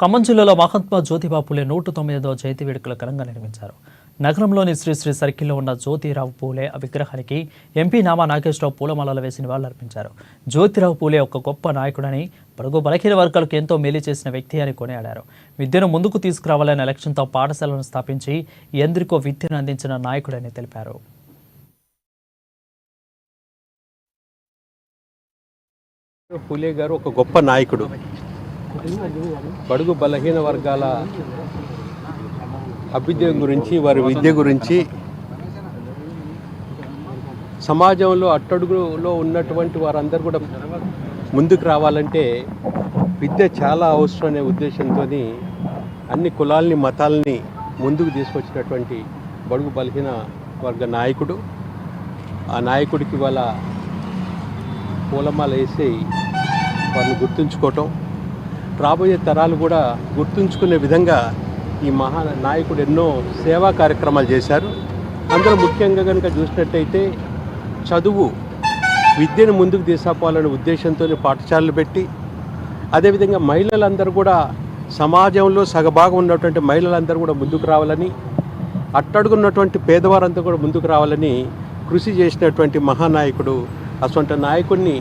ఖమ్మం జిల్లాలో మహాత్మా జ్యోతిబా పూలే 109వ జయంతి వేడుకలు ఘనంగా నిర్వహించారు. నగరంలోని శ్రీశ్రీ సర్కిల్లో ఉన్న జ్యోతిరావు పూలే విగ్రహానికి ఎంపీ నామా నాగేశ్వరరావు పూలమాలలు వేసి నివాళులర్పించారు. జ్యోతిరావు పూలే ఒక గొప్ప నాయకుడని, బడుగు బలహీన వర్గాలకు ఎంతో మేలు చేసిన వ్యక్తి అని కొనియాడారు. విద్యను ముందుకు తీసుకురావాలనే లక్ష్యంతో పాఠశాలను స్థాపించి ఎందరికో విద్యను అందించిన నాయకుడని తెలిపారు. పూలే గారు ఒక గొప్ప నాయకుడు. బడుగు బలహీన వర్గాల అభ్యుదయం గురించి, వారి విద్య గురించి, సమాజంలో అట్టడుగులో ఉన్నటువంటి వారందరూ కూడా ముందుకు రావాలంటే విద్య చాలా అవసరం అనే ఉద్దేశంతో అన్ని కులాల్ని, మతాలని ముందుకు తీసుకొచ్చినటువంటి బడుగు బలహీన వర్గ నాయకుడు. ఆ నాయకుడికి వాళ్ళ పూలమాల వేసి వారిని గుర్తుంచుకోవటం, రాబోయే తరాలు కూడా గుర్తుంచుకునే విధంగా ఈ మహా నాయకుడు ఎన్నో సేవా కార్యక్రమాలు చేశారు. అందులో ముఖ్యంగా కనుక చూసినట్టయితే చదువు, విద్యను ముందుకు తీసుకుపోవాలనే ఉద్దేశంతో పాఠశాలలు పెట్టి, అదేవిధంగా మహిళలందరూ కూడా సమాజంలో సగభాగం ఉన్నటువంటి మహిళలందరూ కూడా ముందుకు రావాలని, అట్టడుగున్నటువంటి పేదవారంతా కూడా ముందుకు రావాలని కృషి చేసినటువంటి మహానాయకుడు. అటువంటి నాయకుడిని